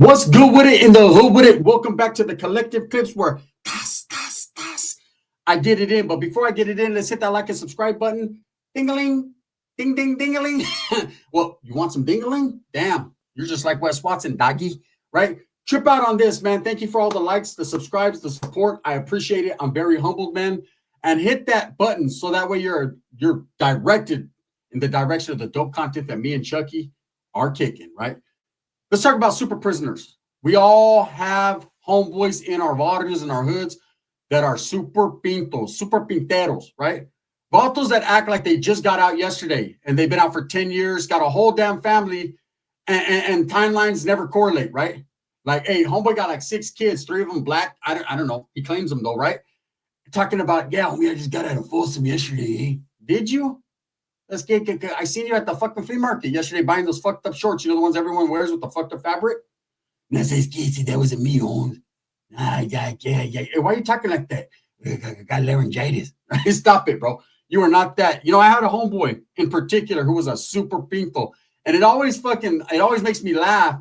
What's good with it in the hood with it? Welcome back to the collective clips where I get it in. But before I get it in, let's hit that like and subscribe button. Ding-a-ling, ding, ding, ding-a-ling. Well, you want some ding-a-ling? Damn, you're just like Wes Watson, doggy, right? Trip out on this, man. Thank you for all the likes, the subscribes, the support. I appreciate it. I'm very humbled, man. And hit that button so that way you're directed in the direction of the dope content that me and Chucky are kicking, right? Let's talk about super prisoners. We all have homeboys in our barrios and our hoods that are super pintos, super pinteros, right? Vatos that act like they just got out yesterday and they've been out for 10 years, got a whole damn family, and timelines never correlate, right? Like, hey, homeboy got like 6 kids, 3 of them black. I don't know. He claims them though, right? Talking about, yeah, homie, I just got out of Folsom yesterday. Did you? Let's get. I seen you at the fucking flea market yesterday buying those fucked up shorts. You know the ones everyone wears with the fucked up fabric. And I says, "Casey, that wasn't me, Holmes." Yeah. Hey, why are you talking like that? I got laryngitis. Stop it, bro. You are not that. You know, I had a homeboy in particular who was a super pinto, and it always makes me laugh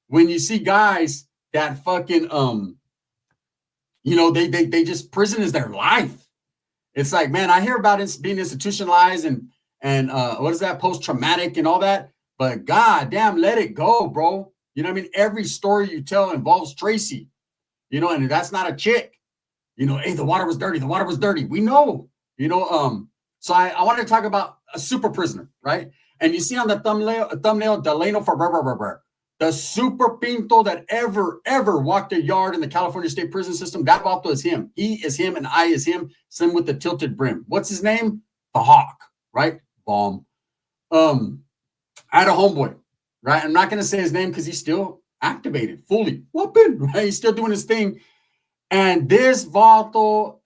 when you see guys that fucking you know, they just prison is their life. It's like, man, I hear about it being institutionalized and what is that, post-traumatic and all that, but god damn, let it go, bro. You know what I mean? Every story you tell involves Tracy, you know, and that's not a chick. You know, hey, the water was dirty. We know, you know. So I wanted to talk about a super prisoner, right? And you see on the thumbnail Delano for the super pinto that ever walked a yard in the California State Prison System. That vato is him. He is him and I is him. Same with the tilted brim. What's his name? The Hawk, right? Bomb. I had a homeboy, right? I'm not going to say his name because he's still activated, fully whooping, right? He's still doing his thing. And this vato,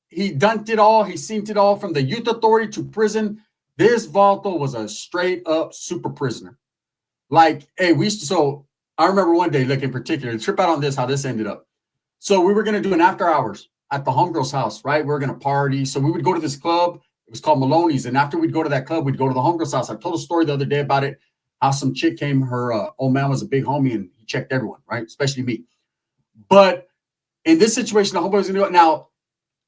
he done it all. He seen it all from the youth authority to prison. This vato was a straight up super prisoner. Like, hey, so I remember one day, like in particular, trip out on this, how this ended up. So we were going to do an after hours at the homegirl's house, right? We were going to party. So we would go to this club. It was called Maloney's. And after we'd go to that club, we'd go to the homegirl's house. I told a story the other day about it, how some chick came, her old man was a big homie and he checked everyone, right? Especially me. But in this situation, the homeboy was going to do it. Now,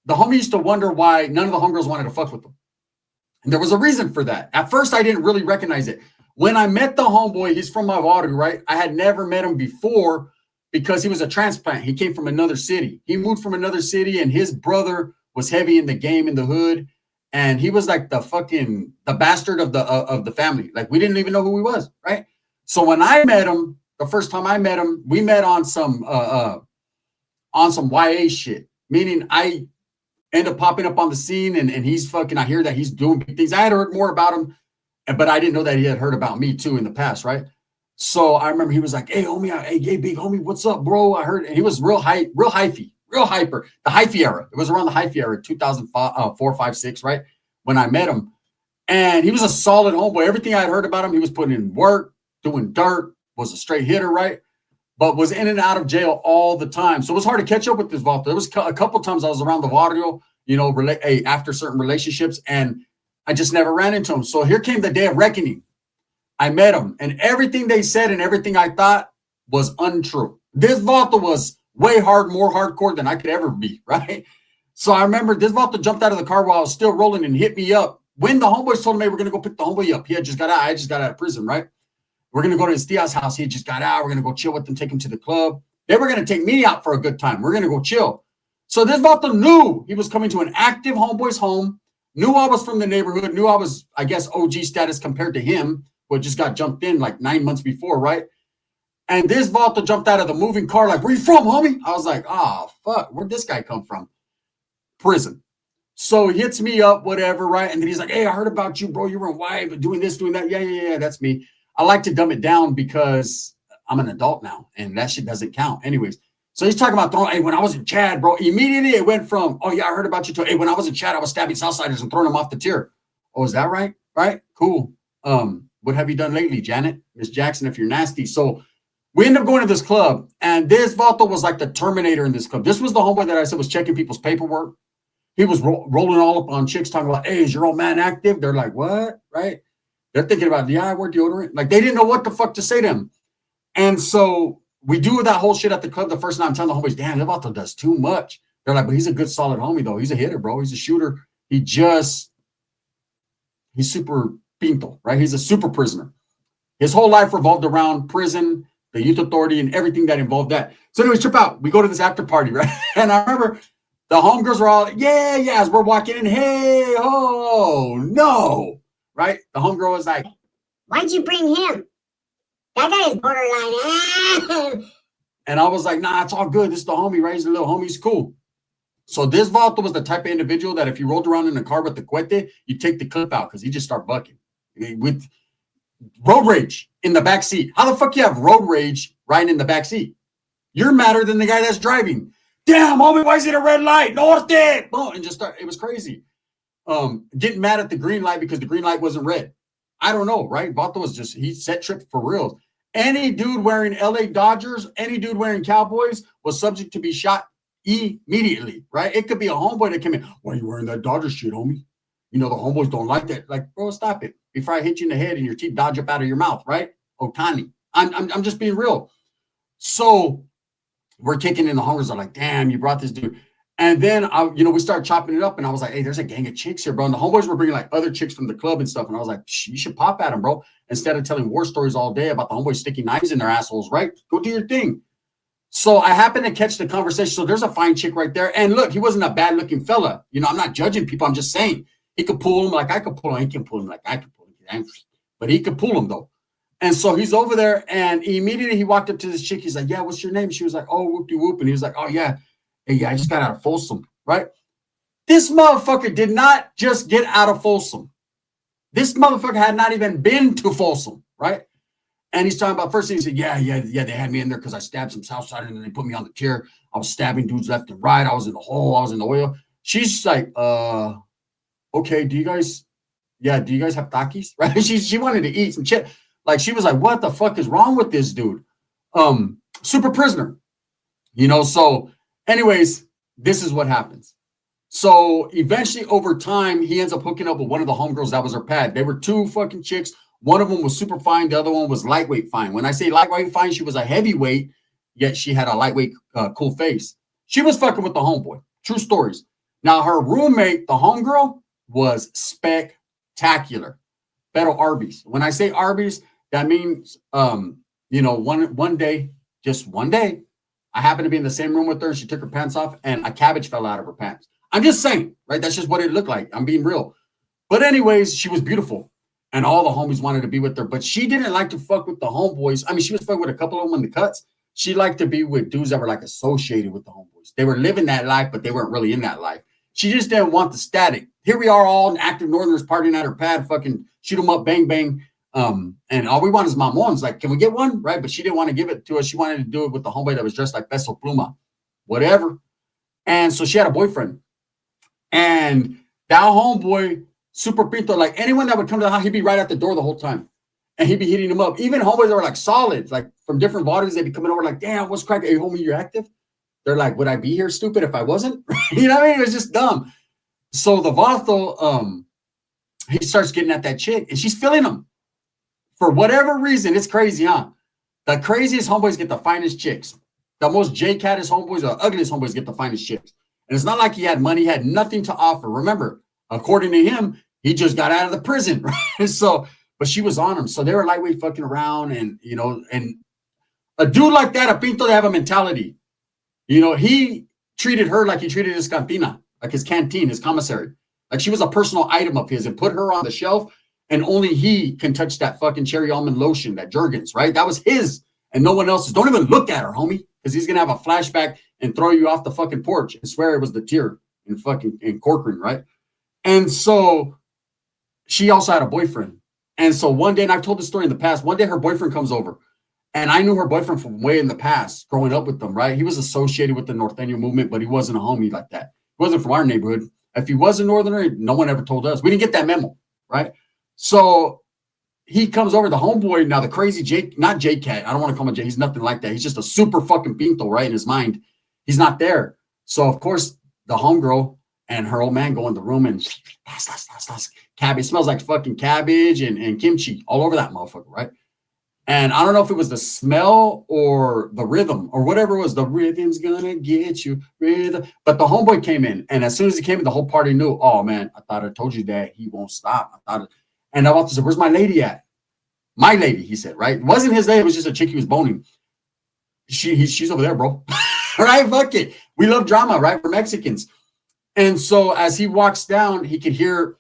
the homie used to wonder why none of the homegirls wanted to fuck with him. And there was a reason for that. At first, I didn't really recognize it. When I met the homeboy, he's from my barrio, right? I had never met him before because he was a transplant. He came from another city. He moved from another city and his brother was heavy in the game in the hood. And he was like the bastard of the family. Like we didn't even know who he was, right? So when I met him, the first time I met him, we met on some YA shit. Meaning I end up popping up on the scene and he's fucking, I hear that he's doing big things. I had heard more about him, but I didn't know that he had heard about me too in the past, right? So I remember he was like, "Hey, homie, hey, big homie, what's up, bro?" I heard, and he was real hyper, the hyphy era. It was around the hyphy era, 2005, 4, 5, 6, right? When I met him. And he was a solid homeboy. Everything I had heard about him, he was putting in work, doing dirt, was a straight hitter, right? But was in and out of jail all the time. So it was hard to catch up with this vato. There was a couple times I was around the barrio, you know, after certain relationships, and I just never ran into him. So here came the day of reckoning. I met him, and everything they said and everything I thought was untrue. This vato was way more hardcore than I could ever be, right? So I remember this vato jumped out of the car while I was still rolling and hit me up. When the homeboys told me, "Hey, we're going to go pick the homeboy up." He had just got out. I just got out of prison, right? We're going to go to his tia's house. He had just got out. We're going to go chill with him, take him to the club. They were going to take me out for a good time. We're going to go chill. So this vato knew he was coming to an active homeboy's home, knew I was from the neighborhood, knew I was, I guess, OG status compared to him, who had just got jumped in like 9 months before, right? And this vato jumped out of the moving car like, "Where you from, homie?" I was like, "Oh, fuck, where'd this guy come from?" Prison. So he hits me up, whatever, right? And then he's like, "Hey, I heard about you, bro. You were in Y, but doing this, doing that." Yeah, that's me. I like to dumb it down because I'm an adult now, and that shit doesn't count. Anyways, so he's talking about throwing, "Hey, when I was in Chad, bro," immediately it went from, "Oh, yeah, I heard about you," to, "Hey, when I was in Chad, I was stabbing Southsiders and throwing them off the tier." "Oh, is that right? Right? Cool. What have you done lately, Janet? Miss Jackson, if you're nasty." So we end up going to this club, and this vato was like the Terminator in this club. This was the homeboy that I said was checking people's paperwork. He was rolling all up on chicks talking about, "Hey, is your old man active?" They're like, "What?" Right? They're thinking about, "Yeah, I wear deodorant." Like they didn't know what the fuck to say to him. And so we do that whole shit at the club the first night. I'm telling the homies, damn, Levato does too much. They're like, but he's a good, solid homie, though. He's a hitter, bro. He's a shooter. He's super pinto, right? He's a super prisoner. His whole life revolved around prison, the youth authority, and everything that involved that. So anyways, trip out. We go to this after party, right? And I remember the homegirls were all, yeah, as we're walking in, hey, oh, no, right? The homegirl was like, why'd you bring him? That guy is borderline. And I was like, nah, it's all good. This is the homie, right? He's a little homie. He's cool. So this Vato was the type of individual that if you rolled around in a car with the cuete, you take the clip out because he just start bucking. With road rage in the back seat. How the fuck you have road rage riding in the back seat? You're madder than the guy that's driving. Damn, homie, why is it a red light? Norte! Boom, and just start. It was crazy. Getting mad at the green light because the green light wasn't red. I don't know, right? Vato was just, he set trip for real. Any dude wearing LA Dodgers, any dude wearing Cowboys was subject to be shot immediately, right? It could be a homeboy that came in. Why are you wearing that Dodgers shit, homie? You know, the homeboys don't like that. Like, bro, stop it. Before I hit you in the head and your teeth dodge up out of your mouth, right? Otani. I'm just being real. So we're kicking in the hungers. I'm like, damn, you brought this dude. And then, we started chopping it up. And I was like, hey, there's a gang of chicks here, bro. And the homeboys were bringing like other chicks from the club and stuff. And I was like, you should pop at them, bro. Instead of telling war stories all day about the homeboys sticking knives in their assholes, right? Go do your thing. So I happened to catch the conversation. So there's a fine chick right there. And look, he wasn't a bad looking fella. You know, I'm not judging people. I'm just saying he could pull him like I could pull him. He can pull him like I could pull him. But he could pull him though. And so he's over there and immediately he walked up to this chick. He's like, yeah, what's your name? She was like, oh, whoop-de-whoop. And he was like, oh, yeah. Hey, yeah, I just got out of Folsom, right? This motherfucker did not just get out of Folsom. This motherfucker had not even been to Folsom, right? And he's talking about, first thing he said, yeah, they had me in there because I stabbed some Southside and then they put me on the chair. I was stabbing dudes left and right. I was in the hole. I was in the oil. She's like, okay, do you guys have Takis? Right? She wanted to eat some shit. Like, she was like, what the fuck is wrong with this dude? Super prisoner. You know, so anyways, this is what happens. So eventually over time, he ends up hooking up with one of the homegirls that was her pad. They were two fucking chicks. One of them was super fine. The other one was lightweight fine. When I say lightweight fine, she was a heavyweight, yet she had a lightweight, cool face. She was fucking with the homeboy. True stories. Now, her roommate, the homegirl, was spectacular. Pero Arby's. When I say Arby's, that means, one day, just one day, I happened to be in the same room with her. And she took her pants off and a cabbage fell out of her pants. I'm just saying, right? That's just what it looked like. I'm being real. But anyways, she was beautiful. And all the homies wanted to be with her. But she didn't like to fuck with the homeboys. I mean, she was fucking with a couple of them in the cuts. She liked to be with dudes that were like associated with the homeboys. They were living that life, but they weren't really in that life. She just didn't want the static. Here we are all active Northerners partying at her pad, fucking shoot them up, bang, bang. And all we want is mamons. Like, can we get one? Right? But she didn't want to give it to us. She wanted to do it with the homeboy that was dressed like Peso Pluma. Whatever. And so she had a boyfriend. And that homeboy, super pinto, like anyone that would come to the house, he'd be right at the door the whole time. And he'd be hitting them up. Even homeboys that were like solid, like from different bodies, they'd be coming over like, damn, what's cracking? Hey, homie, you're active? They're like, would I be here, stupid, if I wasn't? You know what I mean? It was just dumb. So the Vato, he starts getting at that chick, and she's feeling him. For whatever reason, it's crazy, huh? The craziest homeboys get the finest chicks. The most J-cattest homeboys, the ugliest homeboys get the finest chicks. And it's not like he had money, he had nothing to offer. Remember, according to him, he just got out of the prison, right? So, but she was on him. So they were lightweight fucking around, and, and a dude like that, a pinto, they have a mentality. He treated her like he treated his cantina, like his canteen, his commissary. Like she was a personal item of his and put her on the shelf, and only he can touch that fucking cherry almond lotion, that Jergens, right? That was his and no one else's. Don't even look at her, homie, because he's going to have a flashback and throw you off the fucking porch and swear it was the tear in Corcoran, right? And so she also had a boyfriend. And so one day, and I've told this story in the past, one day her boyfriend comes over. And I knew her boyfriend from way in the past, growing up with them, right? He was associated with the Norteño movement, but he wasn't a homie like that. He wasn't from our neighborhood. If he was a Northerner, no one ever told us. We didn't get that memo, right? So he comes over, the homeboy, now the crazy Jake, not J-Cat. I don't want to call him a J. He's nothing like that. He's just a super fucking pinto, right? In his mind, he's not there. So, of course, the homegirl and her old man go in the room and cabbage. It smells like fucking cabbage and kimchi all over that motherfucker, right? And I don't know if it was the smell or the rhythm or whatever it was. The rhythm's gonna get you, rhythm. But the homeboy came in, and as soon as he came in, the whole party knew. Oh man, I thought I told you that he won't stop. And I walked to say, "Where's my lady at?" My lady, he said. Right? It wasn't his lady. It was just a chick he was boning. She's over there, bro. Right? Fuck it. We love drama, right? We're Mexicans. And so as he walks down, he could hear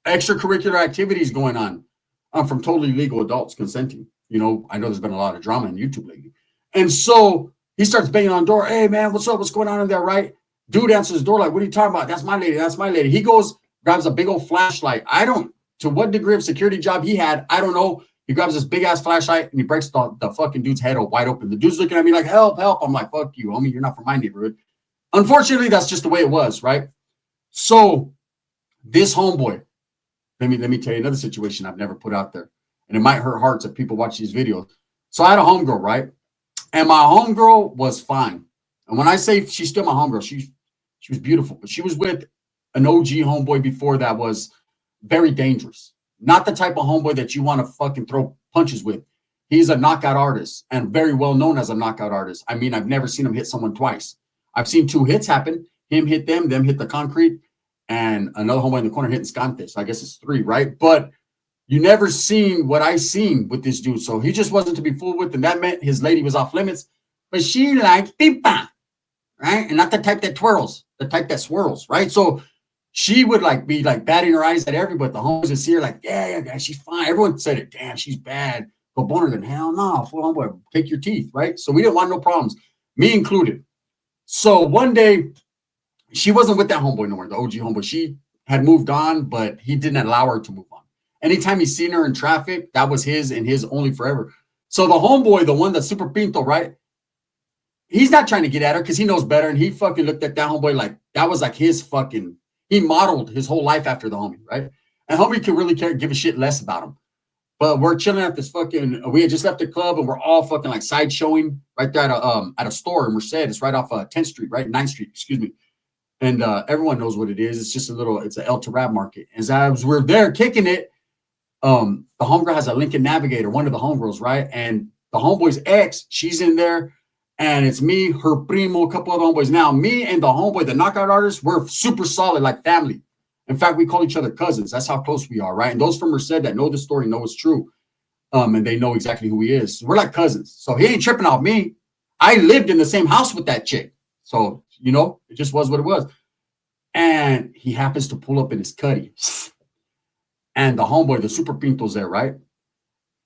extracurricular activities going on. From totally legal adults consenting. You know, I know there's been a lot of drama on YouTube lately. And so he starts banging on the door. Hey, man, what's up? What's going on in there, right? Dude answers the door like, what are you talking about? That's my lady. That's my lady. He goes, grabs a big old flashlight. To what degree of security job he had, I don't know. He grabs this big-ass flashlight, and he breaks the fucking dude's head wide open. The dude's looking at me like, help, help. I'm like, fuck you, homie. You're not from my neighborhood. Unfortunately, that's just the way it was, right? So this homeboy, let me tell you another situation I've never put out there. And it might hurt hearts if people watch these videos. So I had a homegirl, right? And my homegirl was fine. And when I say she's still my homegirl, she was beautiful. But she was with an OG homeboy before that was very dangerous. Not the type of homeboy that you want to fucking throw punches with. He's a knockout artist and very well known as a knockout artist. I mean, I've never seen him hit someone twice. I've seen 2 hits happen. Him hit them hit the concrete. And another homeboy in the corner hitting Scante. So I guess it's 3, right? But you never seen what I seen with this dude. So he just wasn't to be fooled with. And that meant his lady was off limits. But she liked pipa, right? And not the type that twirls, the type that swirls, right? So she would be batting her eyes at everybody. The homies would see her like, yeah, she's fine. Everyone said it. Damn, she's bad. Go boner than hell no. Full homeboy, take your teeth, right? So we didn't want no problems, me included. So one day, she wasn't with that homeboy no more, the OG homeboy. She had moved on, but he didn't allow her to move on. Anytime he seen her in traffic, that was his and his only forever. So the homeboy, the one that's super pinto, right? He's not trying to get at her because he knows better. And he fucking looked at that homeboy like that was like his fucking, he modeled his whole life after the homie, right? And homie could really give a shit less about him. But we're chilling at this fucking, we had just left the club and we're all fucking like side showing right there at a store in Merced. It's right off 10th Street, right? 9th Street, excuse me. And everyone knows what it is. It's just it's an El Tarab market. As we're there kicking it, the homegirl has a Lincoln Navigator, one of the homegirls, right? And the homeboy's ex, she's in there. And it's me, her primo, a couple other homeboys. Now, me and the homeboy, the knockout artist, we're super solid, like family. In fact, we call each other cousins. That's how close we are, right? And those from Merced that know the story know it's true. And they know exactly who he is. We're like cousins. So he ain't tripping off me. I lived in the same house with that chick. So, you know, it just was what it was. And he happens to pull up in his cuddy. And the homeboy, the super pinto's there, right?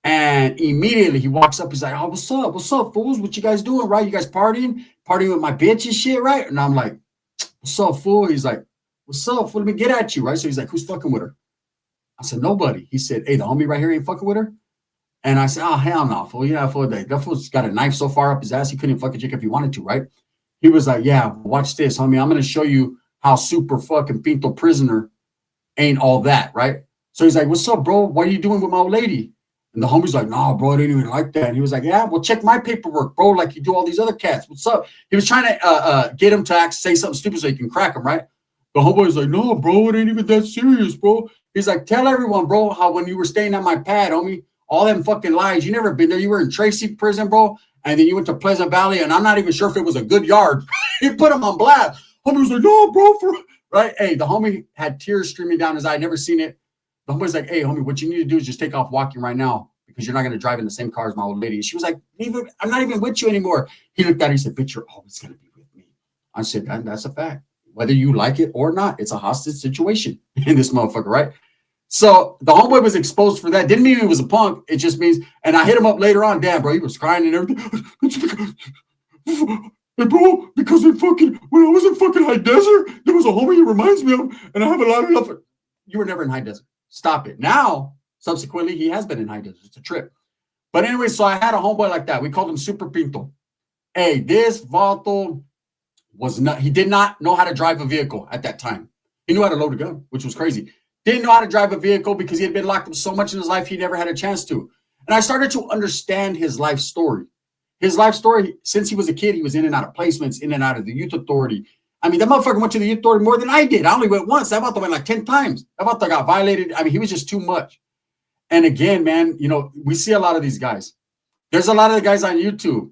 And immediately he walks up. He's like, oh, what's up? What's up, fools? What you guys doing, right? You guys partying? Partying with my bitch and shit, right? And I'm like, what's up, fool? He's like, what's up, fool? Let me get at you, right? So he's like, who's fucking with her? I said, nobody. He said, hey, the homie right here ain't fucking with her? And I said, oh, hell no, fool. Yeah, fool. That fool's got a knife so far up his ass, he couldn't fuck a chick if he wanted to, right? He was like, yeah, watch this, homie. I'm going to show you how super fucking pinto prisoner ain't all that, right? So he's like, what's up, bro? What are you doing with my old lady? And the homie's like, no, bro, I didn't even like that. And he was like, yeah, well, check my paperwork, bro, like you do all these other cats. What's up? He was trying to get him to say something stupid so he can crack him, right? The homeboy's like, no, bro, it ain't even that serious, bro. He's like, tell everyone, bro, how when you were staying at my pad, homie, all them fucking lies. You never been there. You were in Tracy prison, bro. And then you went to Pleasant Valley, and I'm not even sure if it was a good yard. He put him on blast. Homie was like, no, bro, right? Hey, the homie had tears streaming down his eye. Never seen it. The homeboy's like, hey, homie, what you need to do is just take off walking right now because you're not going to drive in the same car as my old lady. She was like, I'm not even with you anymore. He looked at her. He said, bitch, you're always going to be with me. I said, that's a fact. Whether you like it or not, it's a hostage situation in this motherfucker, right? So the homeboy was exposed for that. Didn't mean he was a punk. It just means, and I hit him up later on. Damn, bro, he was crying and everything. Hey, bro, because when I was in fucking High Desert, there was a homie he reminds me of, and I have a lot of love. You were never in High Desert. Stop it. Now, subsequently, he has been in High Desert. It's a trip. But anyway, so I had a homeboy like that. We called him Super Pinto. Hey, this Vato he did not know how to drive a vehicle at that time. He knew how to load a gun, which was crazy. Didn't know how to drive a vehicle because he had been locked up so much in his life, he never had a chance to. And I started to understand his life story. His life story, since he was a kid, he was in and out of placements, in and out of the youth authority. I mean, that motherfucker went to the youth authority more than I did. I only went once. That motherfucker went like 10 times. That motherfucker got violated. I mean, he was just too much. And again, man, you know, we see a lot of these guys. There's a lot of the guys on YouTube,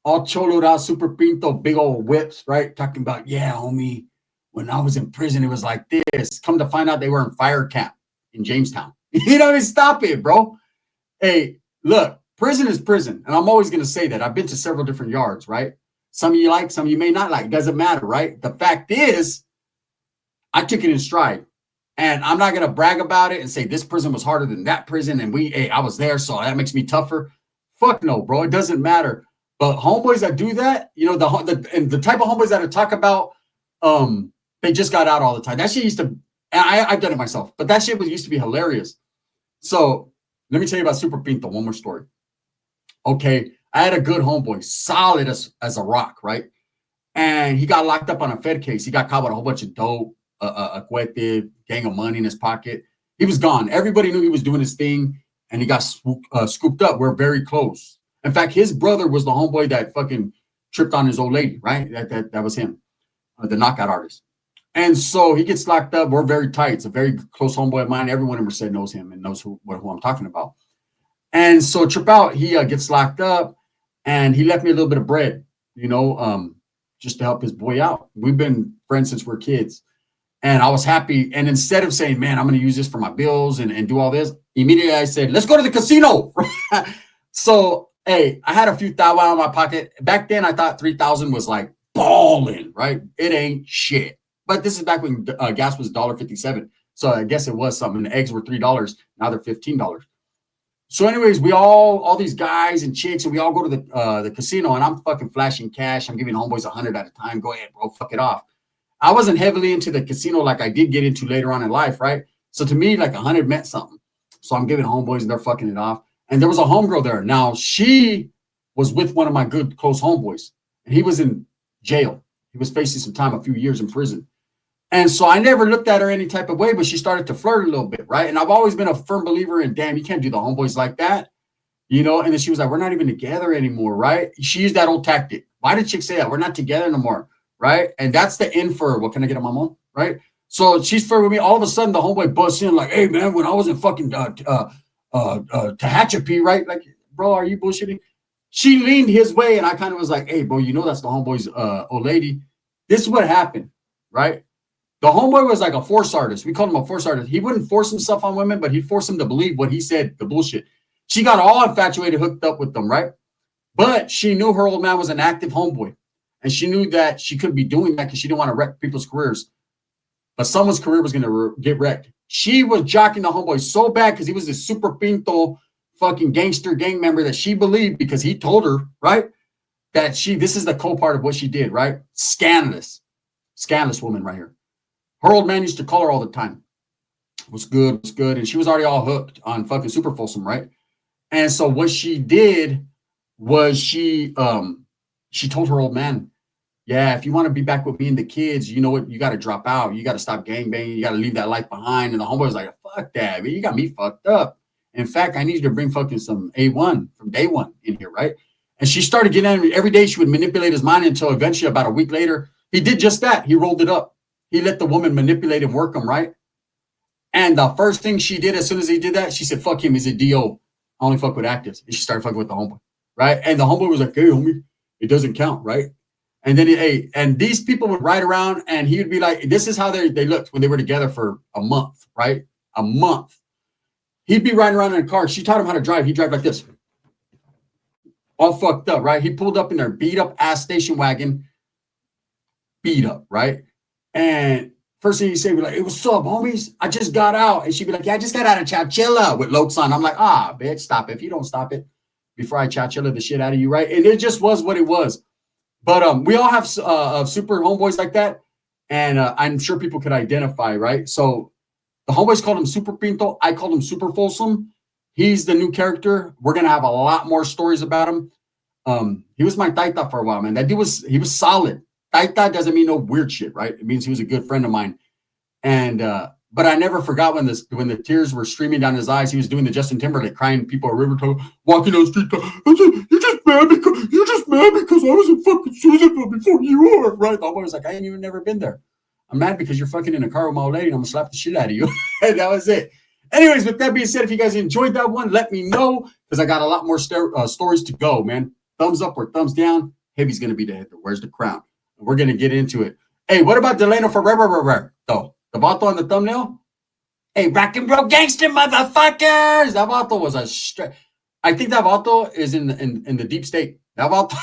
all choloed out, super pinto, big old whips, right? Talking about, yeah, homie, when I was in prison, it was like this. Come to find out they were in fire camp in Jamestown. You know, stop it, bro. Hey, look, prison is prison. And I'm always going to say that. I've been to several different yards, right? Some of you like, some of you may not like. It doesn't matter, right? The fact is, I took it in stride. And I'm not going to brag about it and say this prison was harder than that prison. And I was there, so that makes me tougher. Fuck no, bro. It doesn't matter. But homeboys that do that, you know, the type of homeboys that I talk about, they just got out all the time. That shit used to, and I've done it myself, but that shit used to be hilarious. So let me tell you about Super Pinto. One more story. Okay, I had a good homeboy, solid as a rock, right? And he got locked up on a Fed case. He got caught with a whole bunch of dope, a cuete, gang of money in his pocket. He was gone. Everybody knew he was doing his thing, and he got scooped up. We're very close. In fact, his brother was the homeboy that fucking tripped on his old lady, right? That was him, the knockout artist. And so he gets locked up. We're very tight. It's a very close homeboy of mine. Everyone in Merced knows him and knows who I'm talking about. And so trip out, he gets locked up, and he left me a little bit of bread, you know, just to help his boy out. We've been friends since we're kids. And I was happy. And instead of saying, man, I'm going to use this for my bills and do all this, immediately I said, let's go to the casino. So, hey, I had a few thou in my pocket. Back then, I thought 3,000 was like balling, right? It ain't shit. But this is back when gas was $1.57. So I guess it was something. The eggs were $3. Now they're $15. So anyways, we all these guys and chicks, and we all go to the casino, and I'm fucking flashing cash. I'm giving homeboys 100 at a time. Go ahead, bro. Fuck it off. I wasn't heavily into the casino like I did get into later on in life, right? So to me, like 100 meant something. So I'm giving homeboys, and they're fucking it off. And there was a homegirl there. Now, she was with one of my good close homeboys, and he was in jail. He was facing some time, a few years in prison. And so I never looked at her any type of way, but she started to flirt a little bit, right? And I've always been a firm believer in, damn, you can't do the homeboys like that, you know? And then she was like, we're not even together anymore, right? She used that old tactic. Why did chicks say that? We're not together no more, right? And that's the end for, what can I get on my mom, right? So she's flirting with me. All of a sudden, the homeboy busts in like, hey, man, when I was in fucking Tehachapi, right? Like, bro, are you bullshitting? She leaned his way, and I kind of was like, hey, bro, you know that's the homeboy's old lady. This is what happened, right? The homeboy was like a force artist. We called him a force artist. He wouldn't force himself on women, but he'd force them to believe what he said, the bullshit. She got all infatuated, hooked up with them, right? But she knew her old man was an active homeboy. And she knew that she couldn't be doing that because she didn't want to wreck people's careers. But someone's career was going to get wrecked. She was jocking the homeboy so bad because he was this super pinto fucking gangster gang member that she believed, because he told her, right, that this is the co-part of what she did, right? Scandalous woman right here. Her old man used to call her all the time. What's good? What's good? And she was already all hooked on fucking Super Folsom, right? And so what she did was she told her old man, yeah, if you want to be back with me and the kids, you know what? You got to drop out. You got to stop gangbanging. You got to leave that life behind. And the homeboy was like, fuck that, man. You got me fucked up. In fact, I need you to bring fucking some A1 from day one in here, right? And she started getting at him. Every day she would manipulate his mind until eventually about a week later, he did just that. He rolled it up. He let the woman manipulate and work him, right? And the first thing she did as soon as he did that, she said, fuck him. He's a DO. I only fuck with actives. And she started fucking with the homeboy, right? And the homeboy was like, hey, homie, it doesn't count, right? And then, and these people would ride around, and he would be like, this is how they looked when they were together for a month, right? A month. He'd be riding around in a car. She taught him how to drive. He'd drive like this. All fucked up, right? He pulled up in their beat up ass station wagon. Beat up, right? And first thing he'd say, be like, hey, what's up, homies? I just got out. And she'd be like, yeah, I just got out of Chowchilla with Lokes on. I'm like, bitch, stop it. If you don't stop it before I Chowchilla the shit out of you, right? And it just was what it was. But we all have super homeboys like that. And I'm sure people could identify, right? So the homeboys called him Super Pinto. I called him Super Folsom. He's the new character. We're going to have a lot more stories about him. He was my taita for a while, man. He was solid. Taita doesn't mean no weird shit, right? It means he was a good friend of mine. And but I never forgot when the tears were streaming down his eyes. He was doing the Justin Timberlake, crying people at Rivertown, walking down the street. I said, you're just mad because I was in fucking Susanville before you were, right? The homeboy was like, I ain't even never been there. I'm mad because you're fucking in a car with my old lady, and I'm gonna slap the shit out of you. And that was it. Anyways, with that being said, if you guys enjoyed that one, let me know because I got a lot more stories to go, man. Thumbs up or thumbs down. Heavy's going to be the head. Where's the crown? We're going to get into it. Hey, what about Delano Forever, though? The vato on the thumbnail? Hey, rock and roll gangster motherfuckers! That vato was a straight. I think that vato is in the deep state. That vato,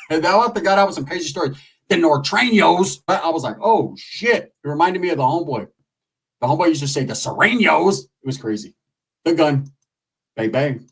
that vato got out with some crazy stories. The Norteños. I was like, oh, shit. It reminded me of the homeboy. The homeboy used to say the Serenos. It was crazy. The gun. Bang, bang.